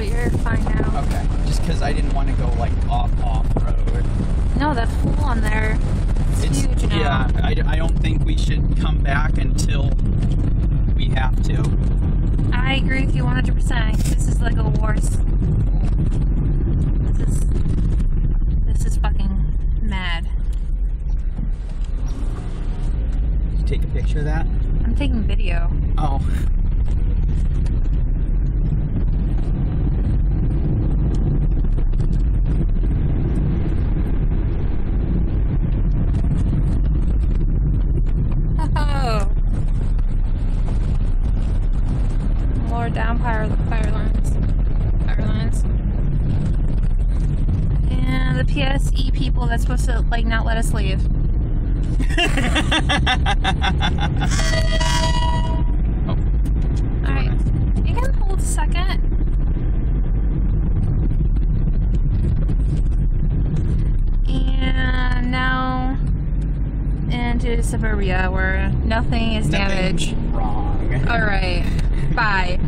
you're fine now. Okay. Just because I didn't want to go like off-road. No, that pool on there, it's huge now. Yeah, I don't think we should come back until we have to. I agree with you 100%. This is like a worse. This is fucking mad. Did you take a picture of that? I'm taking video. Oh. Oh. Lower down fire lines. And the PSE people that's supposed to like not let us leave. Oh. Alright. You can hold a second. And now into suburbia where nothing is damaged. Wrong. Alright. Bye.